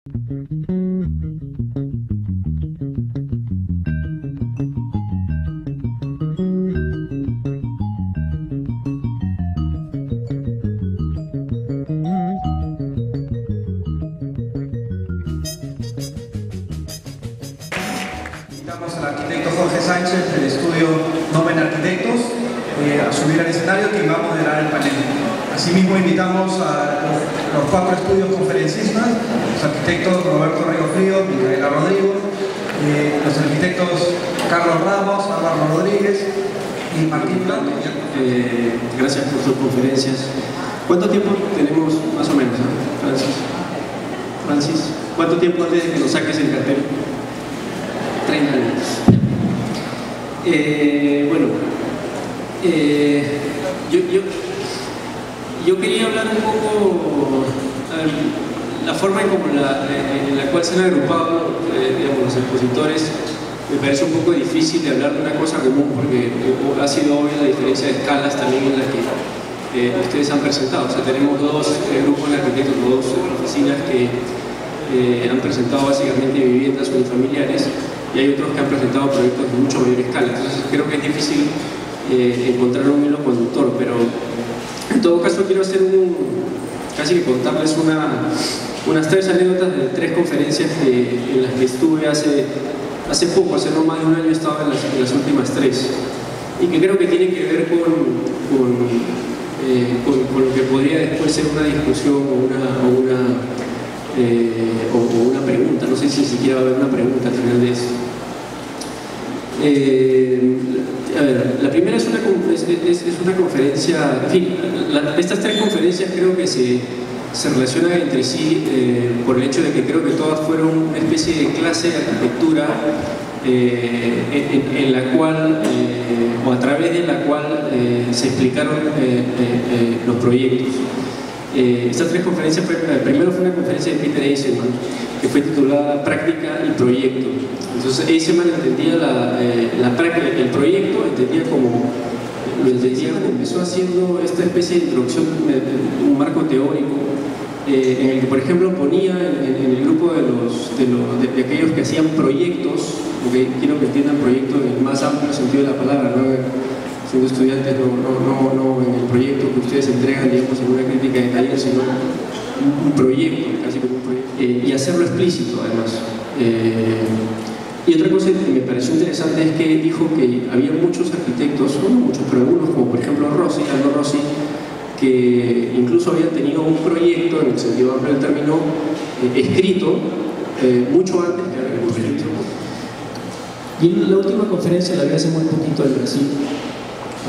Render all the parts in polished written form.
Invitamos al arquitecto Jorge Sánchez del estudio Nomen Arquitectos a subir al escenario, que va a moderar el panel. Asimismo invitamos a los 4 estudios conferencistas, los arquitectos Roberto Río Frío, Micaela Rodrigo, los arquitectos Carlos Ramos, Álvaro Rodríguez y Martín Blanco. Gracias por sus conferencias. ¿Cuánto tiempo tenemos más o menos, Francis? ¿Cuánto tiempo antes de que nos saques el cartel? 30 minutos. Yo quería hablar un poco la forma en la cual se han agrupado digamos, los expositores. Me parece un poco difícil de hablar de una cosa común, porque ha sido obvia la diferencia de escalas también en la que ustedes han presentado. O sea, tenemos dos grupos de arquitectos, dos oficinas que han presentado básicamente viviendas unifamiliares, y hay otros que han presentado proyectos de mucho mayor escala. Entonces creo que es difícil encontrar un hilo conductor, pero en todo caso quiero hacer casi que contarles unas 3 anécdotas de 3 conferencias en las que estuve hace poco, hace no más de un año. He estado en las últimas 3, y que creo que tienen que ver con lo que podría después ser una discusión o una pregunta. No sé si siquiera va a haber una pregunta al final de eso. A ver, la primera es una conferencia, en fin, estas 3 conferencias creo que se relacionan entre sí por el hecho de que creo que todas fueron una especie de clase de arquitectura en la cual, o a través de la cual se explicaron los proyectos. Estas 3 conferencias, primero fue una conferencia de Peter Eisenman, que fue titulada Práctica y Proyecto. Entonces Eisenman entendía el proyecto, empezó haciendo esta especie de introducción, un marco teórico, en el que, por ejemplo, ponía en el grupo de aquellos que hacían proyectos, porque quiero que entiendan proyectos en el más amplio sentido de la palabra, ¿no? Siendo estudiantes, no en el proyecto que ustedes entregan, digamos, en una crítica de taller, sino un proyecto, casi como un proyecto, y hacerlo explícito, además. Y otra cosa que me pareció interesante es que dijo que había muchos arquitectos, no muchos, pero algunos, como por ejemplo Aldo Rossi, que incluso habían tenido un proyecto, en el sentido amplio del término, escrito mucho antes que haber un proyecto. Y la última conferencia la vi hace muy poquito en Brasil,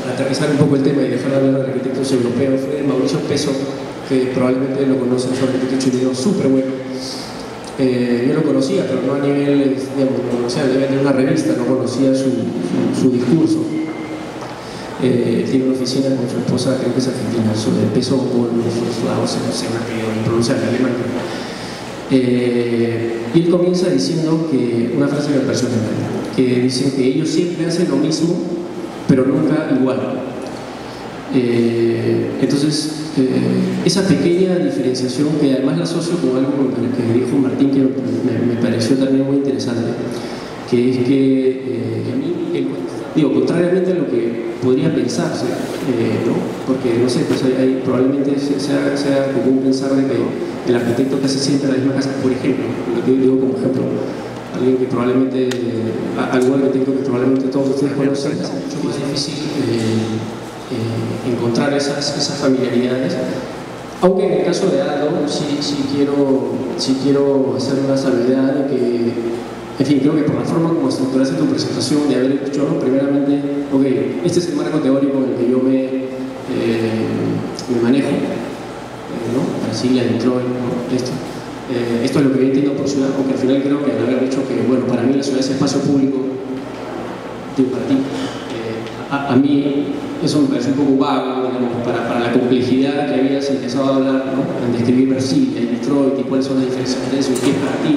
para aterrizar un poco el tema y dejar de hablar de arquitectos europeos, fue Mauricio Peso, que probablemente lo conocen, es un arquitecto chileno súper bueno. Yo lo conocía, pero no a nivel, digamos, lo conocía de una revista, no conocía su discurso. Tiene una oficina con su esposa, creo que es argentina, sobre Peso por los lados, no sé cómo pronunciar en alemán. Y él comienza diciendo que, una frase que me pareció genial, que dicen que ellos siempre hacen lo mismo, pero nunca igual. Entonces, esa pequeña diferenciación, que además la asocio con algo que dijo Martín, que me pareció también muy interesante, que es que a mí, digo, contrariamente a lo que podría pensarse, ¿no? Porque, no sé, pues probablemente sea común pensar de que el arquitecto casi siempre la misma casa, por ejemplo, lo que yo digo como ejemplo, alguien que probablemente, algún arquitecto que probablemente todos ustedes conocen, es mucho más difícil encontrar esas familiaridades. Aunque en el caso de Aldo, sí quiero hacer una salvedad de que, en fin, creo que por la forma como estructuraste tu presentación, de haber dicho, ¿no? Primeramente, ok, este es el marco teórico en el que yo me manejo, ¿no? Brasilia, Detroit, ¿no? Esto es lo que yo entiendo por ciudad, porque al final creo que al haber dicho que, bueno, para mí la ciudad es espacio público, digo, para ti, a mí eso me parece un poco vago, digamos, para la complejidad que habías empezado a hablar, ¿no? En describir Brasilia, Detroit y cuáles son las diferencias de eso y qué es para ti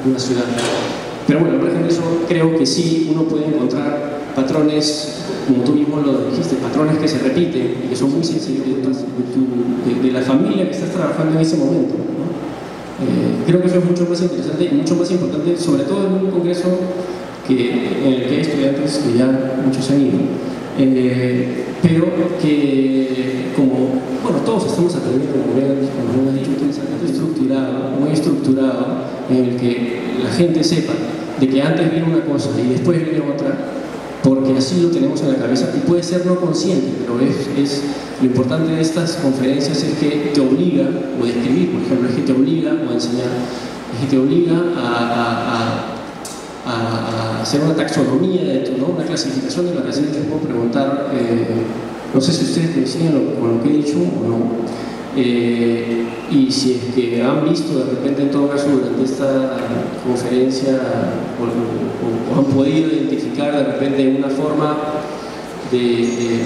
una ciudad. Pero bueno, por ejemplo, eso creo que sí uno puede encontrar patrones, como tú mismo lo dijiste, patrones que se repiten y que son muy sencillos de la familia que estás trabajando en ese momento, ¿no? Creo que eso es mucho más interesante y mucho más importante, sobre todo en un congreso en el que hay estudiantes que ya muchos se han ido, pero que como, bueno, todos estamos aprendiendo, como han dicho ustedes, muy estructurado, en el que la gente sepa de que antes viene una cosa y después viene otra, porque así lo tenemos en la cabeza y puede ser no consciente, pero lo importante de estas conferencias es que te obliga, o de escribir, por ejemplo, es que te obliga, o a enseñar, es que te obliga a hacer una taxonomía, ¿no? Una clasificación de la receta. Les puedo preguntar, no sé si ustedes coinciden con lo que he dicho o no, y si es que han visto de repente en todo caso durante esta conferencia o han podido identificar de repente una forma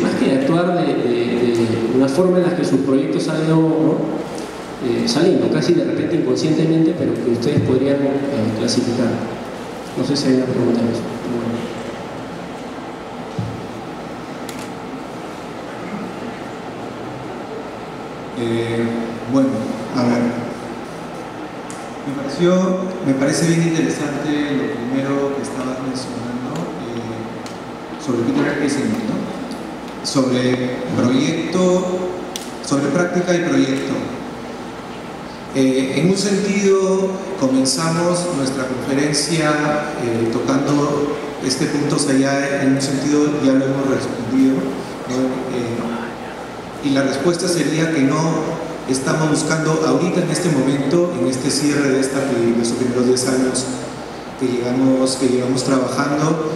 más que de actuar, de una forma en la que sus proyectos han ido, ¿no? Saliendo casi de repente inconscientemente, pero que ustedes podrían clasificar. No sé si hay una pregunta en eso. Bueno, a ver, me parece bien interesante lo primero que estabas mencionando sobre Peter Eisenman, ¿no? Sobre proyecto, sobre práctica y proyecto. En un sentido, comenzamos nuestra conferencia tocando este punto, o sea, ya en un sentido ya lo hemos respondido, ¿no? Y la respuesta sería que no estamos buscando ahorita en este momento, en este cierre de estos primeros 10 años que llevamos trabajando,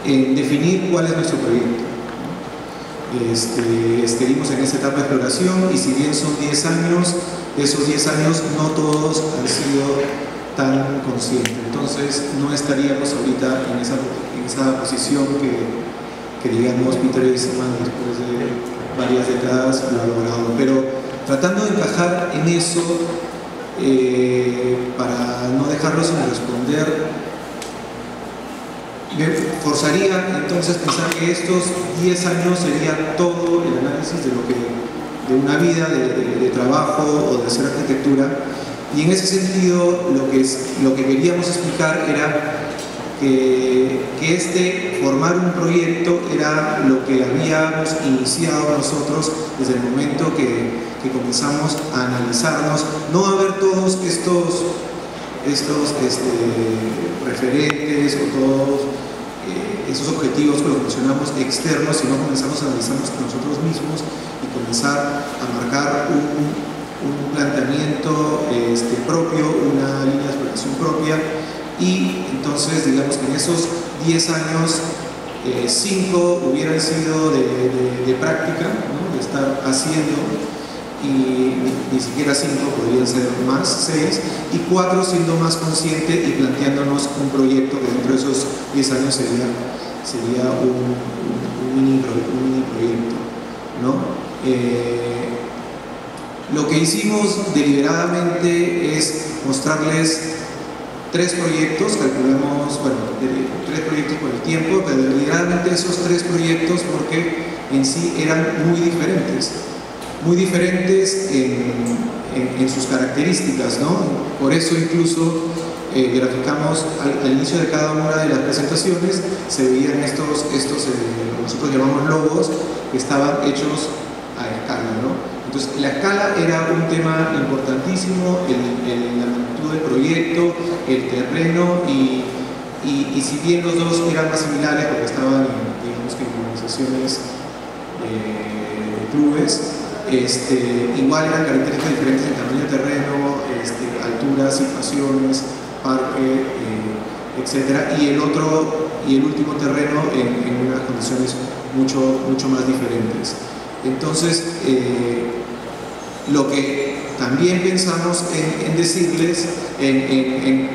en definir cuál es nuestro proyecto. Seguimos en esta etapa de exploración y si bien son 10 años, esos 10 años no todos han sido tan conscientes. Entonces no estaríamos ahorita en esa posición que digamos Peter Eisenman después de varias décadas lo ha logrado, pero tratando de encajar en eso para no dejarlo sin responder, me forzaría entonces pensar que estos 10 años sería todo el análisis de una vida de trabajo o de hacer arquitectura, y en ese sentido lo que queríamos explicar era que formar un proyecto era lo que habíamos iniciado nosotros desde el momento que comenzamos a analizarnos, no a ver todos estos referentes o todos esos objetivos que los mencionamos externos, sino comenzamos a analizarnos con nosotros mismos y comenzar a marcar un planteamiento propio, una línea de exploración propia. Y entonces digamos que en esos 10 años 5 hubieran sido de práctica, ¿no? De estar haciendo, y ni siquiera 5, podrían ser más, 6, y 4 siendo más consciente y planteándonos un proyecto que dentro de esos 10 años sería un mini proyecto, ¿no? Lo que hicimos deliberadamente es mostrarles 3 proyectos, calculamos, bueno, 3 proyectos por el tiempo, pero deliberadamente esos 3 proyectos porque en sí eran muy diferentes en sus características, ¿no? Por eso incluso graficamos al inicio de cada una de las presentaciones, se veían estos nosotros llamamos logos, que estaban hechos a escala, ¿no? Entonces, la escala era un tema importantísimo, la magnitud del proyecto, el terreno, y si bien los dos eran más similares porque estaban, digamos que en organizaciones de clubes, igual eran características diferentes en tamaño de terreno, altura, situaciones, parque, etc. Y el último terreno en unas condiciones mucho más diferentes. Entonces, lo que también pensamos en decirles, en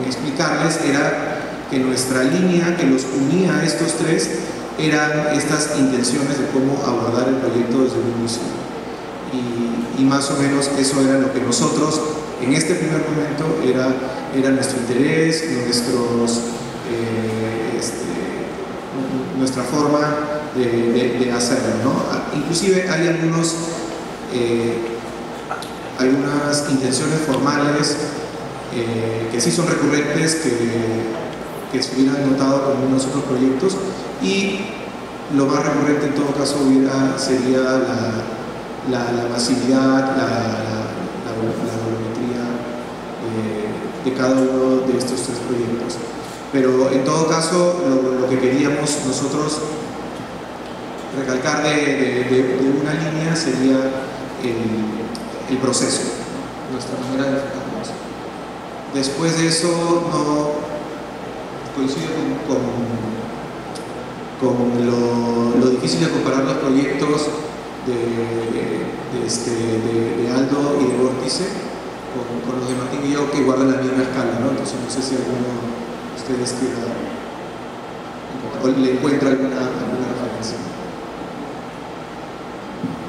explicarles, era que nuestra línea que los unía a estos 3 eran estas intenciones de cómo abordar el proyecto desde el inicio. Y más o menos eso era lo que nosotros, en este primer momento, era nuestro interés, nuestra forma de hacerlo, ¿no? Inclusive hay algunas intenciones formales que sí son recurrentes, que se hubieran notado con unos otros proyectos, y lo más recurrente en todo caso sería la masividad, la volumetría de cada uno de estos tres proyectos. Pero en todo caso, lo que queríamos nosotros recalcar de una línea sería el proceso, nuestra manera de enfocarnos. Después de eso, no coincido con lo difícil de comparar los proyectos de Aldo y de Vórtice con los de Martín y yo, que guardan la misma escala, ¿no? Entonces no sé si alguno de ustedes quiera o le encuentra alguna referencia.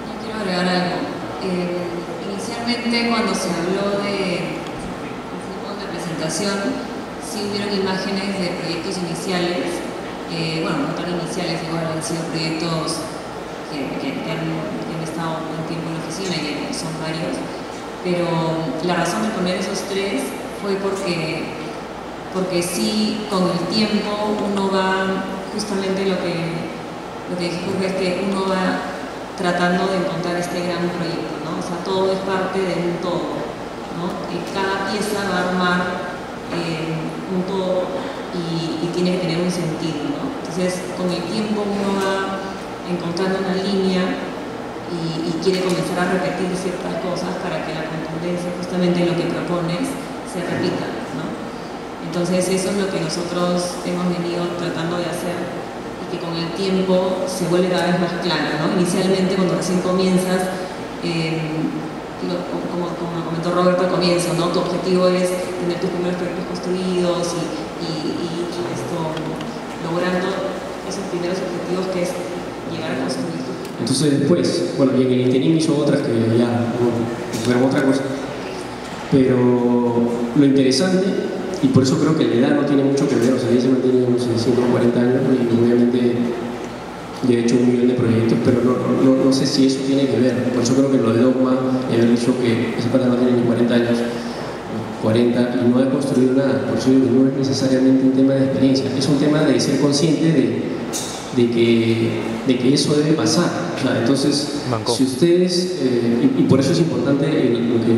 Yo quiero agregar algo. Inicialmente, cuando se habló de la presentación, sí hubieron imágenes de proyectos iniciales, bueno, no tan iniciales, igual han sido proyectos que han estado un tiempo en la oficina y que son varios, pero la razón de poner esos tres fue porque sí, con el tiempo uno va, justamente lo que dijo es que uno va tratando de encontrar este gran proyecto, ¿no? O sea, todo es parte de un todo, ¿no? Y cada pieza va a armar un todo y tiene que tener un sentido, ¿no? Entonces, con el tiempo uno va encontrando una línea y quiere comenzar a repetir ciertas cosas para que la contundencia, justamente lo que propones, se repita, ¿no? Entonces eso es lo que nosotros hemos venido tratando de hacer y que con el tiempo se vuelve cada vez más claro, ¿no? Inicialmente, cuando recién comienzas, como comentó Roberto al comienzo, ¿no? Tu objetivo es tener tus primeros proyectos construidos y esto, logrando esos primeros objetivos, que es llegar a construir. Entonces después, bueno, y en el interín hizo otras que ya fueron otra cosa. Pero lo interesante, y por eso creo que la edad no tiene mucho que ver, o sea, ella se mantiene unos 140 años y obviamente yo he hecho 1 millón de proyectos, pero no sé si eso tiene que ver. Por eso creo que lo de Dogma, haber dicho que esa pata no tiene ni 40 años, 40, y no ha construido nada. Por eso digo que no es necesariamente un tema de experiencia, es un tema de ser consciente de que eso debe pasar. O sea, entonces, si ustedes, y por eso es importante lo que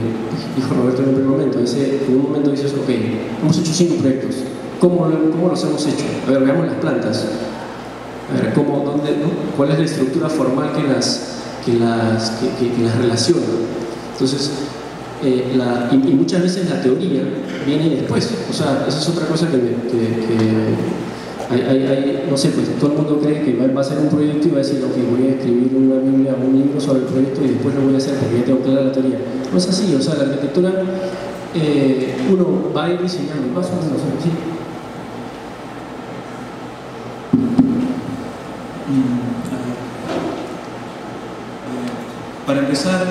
dijo Roberto en el primer momento, en un momento dices, ok, hemos hecho 5 proyectos, ¿cómo los hemos hecho? A ver, veamos las plantas, a ver, dónde, ¿no? ¿Cuál es la estructura formal que las relaciona? Entonces, y muchas veces la teoría viene después. O sea, esa es otra cosa no sé, pues todo el mundo cree que va a hacer un proyecto y va a decir, ok, voy a escribir una Biblia, un libro sobre el proyecto y después lo voy a hacer porque ya tengo clara la teoría. No es así, o sea, la arquitectura uno va a ir diseñando, más o menos, ¿sí? Para empezar,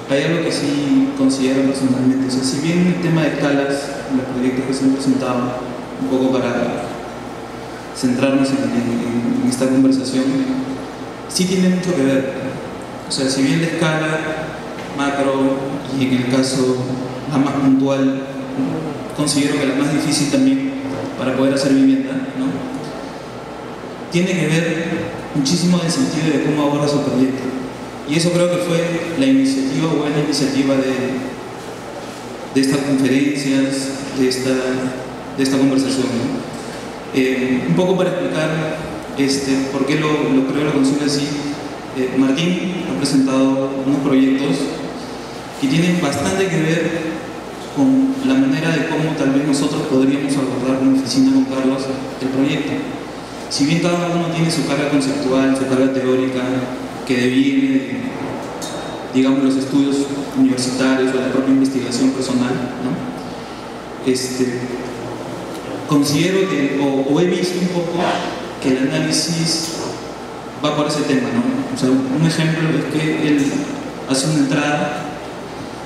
hay algo que sí considero personalmente. O sea, si bien el tema de escalas, los proyectos que se han presentado, un poco para centrarnos en esta conversación, sí tiene mucho que ver. O sea, si bien la escala macro y en el caso la más puntual, considero que la más difícil también para poder hacer vivienda, ¿no? Tiene que ver muchísimo en el sentido de cómo abordas el proyecto. Y eso creo que fue la iniciativa, buena iniciativa de estas conferencias, de esta conversación, ¿no? Un poco para explicar por qué lo consigo así. Martín ha presentado unos proyectos que tienen bastante que ver con la manera de cómo tal vez nosotros podríamos abordar una oficina con Carlos el proyecto. Si bien cada uno tiene su carga conceptual, su carga teórica, que deviene de, digamos, los estudios universitarios o de la propia investigación personal, ¿no? Considero que, o he visto un poco que el análisis va por ese tema, ¿no? O sea, un ejemplo es que él hace una entrada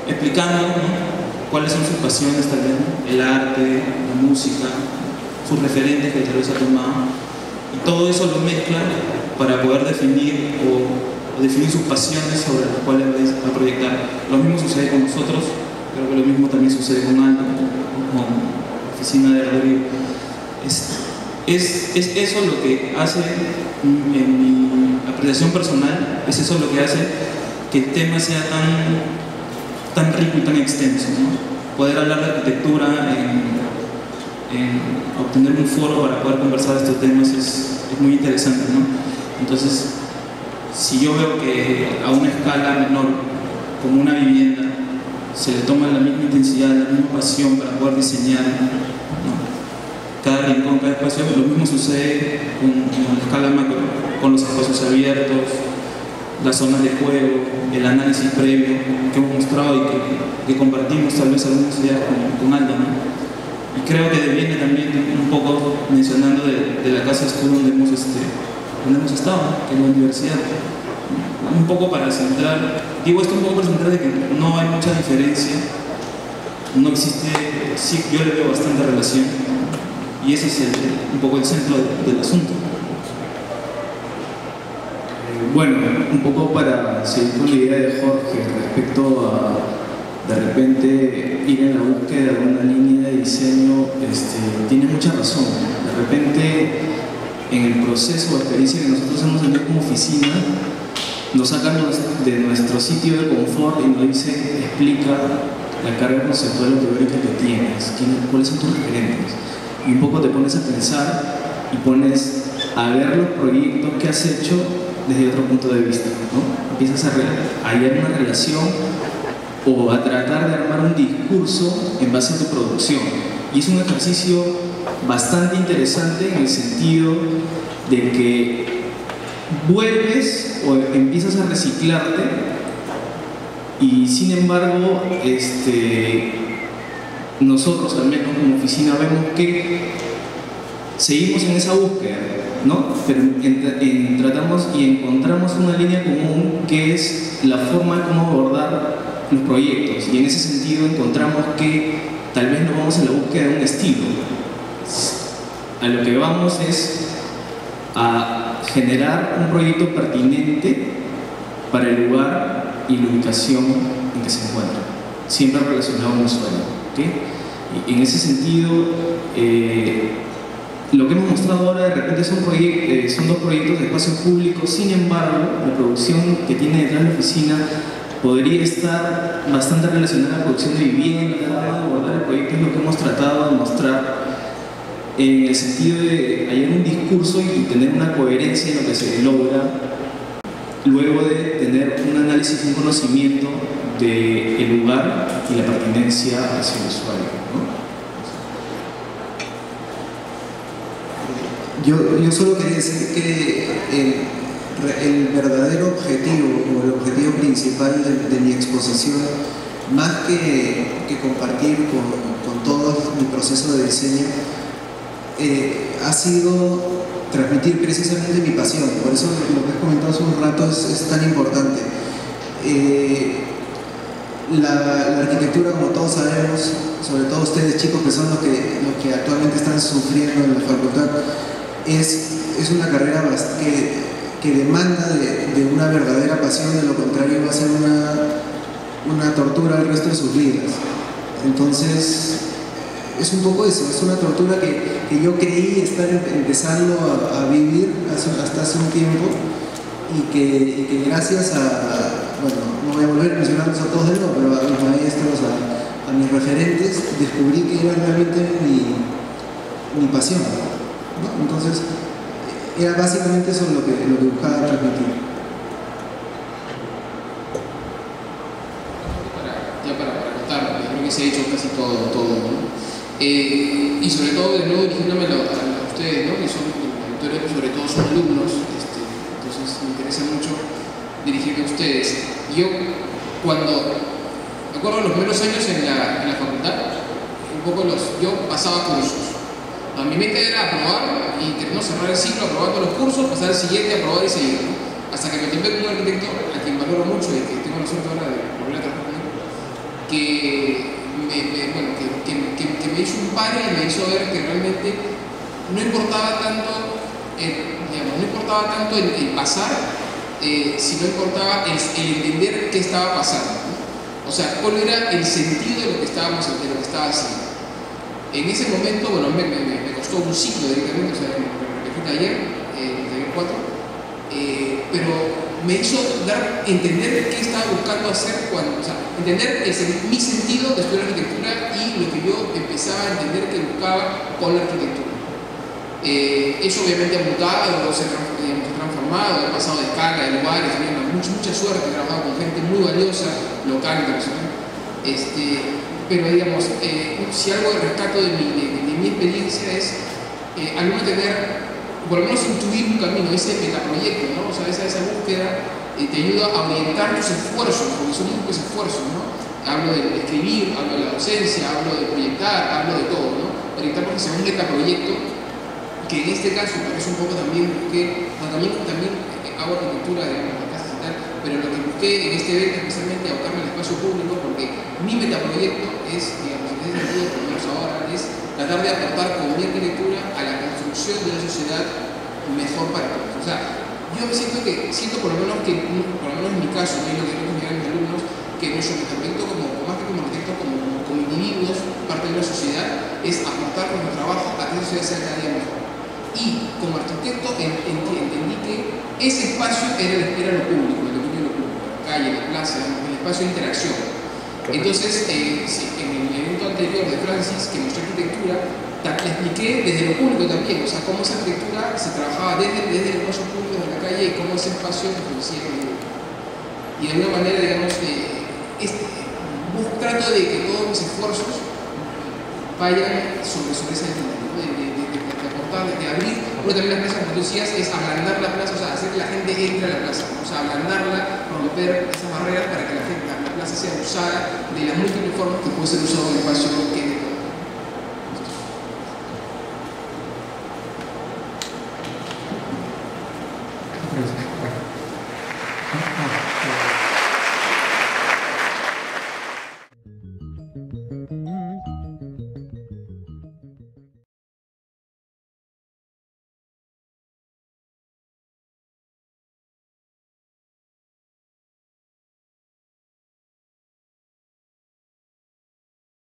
explicando, ¿no?, cuáles son sus pasiones, tal vez, ¿no?, el arte, la música, sus referentes que tal vez ha tomado, y todo eso lo mezcla para poder definir o definir sus pasiones sobre las cuales va a proyectar. Lo mismo sucede con nosotros, creo que lo mismo también sucede con Aldo, con la oficina de Rodrigo. Es eso lo que hace, en mi apreciación personal, es eso lo que hace que el tema sea tan rico y tan extenso, ¿no? Poder hablar de arquitectura, obtener un foro para poder conversar de estos temas es muy interesante, ¿no? Entonces, si yo veo que a una escala menor, como una vivienda, se le toma la misma intensidad, la misma pasión para poder diseñar, ¿no?, cada rincón, cada espacio, lo mismo sucede con la escala macro, con los espacios abiertos, las zonas de juego, el análisis previo que hemos mostrado y que compartimos tal vez algunas ideas con Aldo, ¿no? Y creo que deviene también un poco mencionando de la casa estudio donde hemos estado, ¿no?, que es la universidad. Un poco para centrar, digo esto un poco para centrar de que no hay mucha diferencia, no existe, sí, yo le veo bastante relación, y ese es un poco el centro del asunto. Bueno, un poco para seguir con la idea de Jorge respecto a de repente ir en la búsqueda de una línea de diseño, tiene mucha razón. De repente, en el proceso o experiencia que nosotros hemos tenido como oficina, nos sacan de nuestro sitio de confort y nos dice, explica la carga conceptual o teórica que tienes, cuáles son tus referentes. Y un poco te pones a pensar y pones a ver los proyectos que has hecho desde otro punto de vista, ¿no? Empiezas a hallar una relación o a tratar de armar un discurso en base a tu producción. Y es un ejercicio bastante interesante en el sentido de que vuelves o empiezas a reciclarte y sin embargo nosotros también, ¿no?, como oficina vemos que seguimos en esa búsqueda, ¿no? Pero tratamos y encontramos una línea común que es la forma de cómo abordar los proyectos, y en ese sentido encontramos que tal vez no vamos a la búsqueda de un estilo, a lo que vamos es a generar un proyecto pertinente para el lugar y la ubicación en que se encuentra, siempre relacionado con un usuario, ¿okay? Y en ese sentido, lo que hemos mostrado ahora de repente son dos proyectos de espacio público. Sin embargo, la producción que tiene detrás la oficina podría estar bastante relacionada a la producción de vivienda, de abordar el proyecto, es lo que hemos tratado de mostrar en el sentido de hallar un discurso y tener una coherencia en lo que se logra luego de tener un análisis y un conocimiento del lugar y la pertinencia hacia el usuario, ¿no? Yo solo quería decir que el verdadero objetivo o el objetivo principal de mi exposición, más que compartir con todo mi proceso de diseño, ha sido transmitir precisamente mi pasión. Por eso lo que has comentado hace un rato es tan importante. La arquitectura, como todos sabemos, sobre todo ustedes chicos que son los que actualmente están sufriendo en la facultad, es una carrera que demanda de una verdadera pasión. De lo contrario va a ser una tortura el resto de sus vidas. Entonces es un poco eso, es una tortura que yo creí estar empezando a vivir hasta hace un tiempo, y que gracias bueno, no voy a volver a mencionarlos a todos de nuevo, pero a mis maestros, a mis referentes, descubrí que era realmente mi pasión, ¿no? Entonces era básicamente eso lo que buscaba transmitir. Para contar, creo que se ha dicho casi todo, ¿no? Y sobre todo, de nuevo, dirigiéndome a ustedes, ¿no?, que son, sobre todo son alumnos, entonces me interesa mucho dirigirme a ustedes. Yo, cuando me acuerdo de los primeros años en la facultad, yo pasaba cursos. A mi meta era aprobar y no cerrar el ciclo aprobando los cursos, pasar al siguiente, aprobar y seguir, ¿no? Hasta que me topé con un arquitecto a quien valoro mucho y que tengo la suerte ahora de volver a trabajar con él, que me hizo un par y me hizo ver que realmente no importaba tanto el pasar, sino importaba el entender qué estaba pasando, ¿no? O O sea, cuál era el sentido de lo que estaba haciendo. En ese momento, bueno, me costó un ciclo directamente, o sea, me repetí taller, taller 4, pero me hizo entender qué estaba buscando hacer cuando, o sea, entender mi sentido de estudiar arquitectura y lo que yo empezaba a entender que buscaba con la arquitectura. Eso obviamente ha mutado, se ha transformado, he pasado de escala, de lugares, he tenido mucha suerte, he trabajado con gente muy valiosa, local, internacional. Pero digamos, si algo rescato de mi experiencia es al menos tener, por lo menos intuir un camino, ese metaproyecto, ¿no? O sea, esa búsqueda te ayuda a orientar tus esfuerzos, porque son muchos esfuerzos, ¿no? Hablo de escribir, hablo de la docencia, hablo de proyectar, hablo de todo, ¿no? Orientar porque sea un metaproyecto, que en este caso, porque es un poco también busqué, también hago arquitectura de las casas y tal, pero lo que busqué en este evento especialmente abocarme al espacio público, porque mi metaproyecto es, digamos, en ese sentido, por lo menos ahora, es tratar de aportar con mi arquitectura a la construcción de una sociedad mejor para todos. O sea, yo me siento por lo menos en mi caso, ¿no? Y lo que creo que me dan mis alumnos, que nuestro metaproyecto más que como arquitectos, como individuos, parte de una sociedad, es aportar con nuestro trabajo a que esa sociedad sea cada día mejor. Y como arquitecto entendí que ese espacio era lo público, el dominio de lo público, la calle, la plaza, el espacio de interacción. Entonces, en el evento anterior de Francis, que mostró arquitectura, le expliqué desde lo público también, o sea, cómo esa arquitectura se trabajaba desde el espacio público de la calle y cómo ese espacio influencia en el. Y de alguna manera, digamos, trato de que todos mis esfuerzos vayan sobre ese escenario, ¿no? de aportar, de abrir. Uno también la plaza, como tú decías, es ablandar la plaza, o sea, hacer que la gente entre a la plaza, ¿no? O sea, ablandarla, romper esas barreras para que la plaza sea usada de las múltiples formas que puede ser usado en el espacio que de todo. Gracias.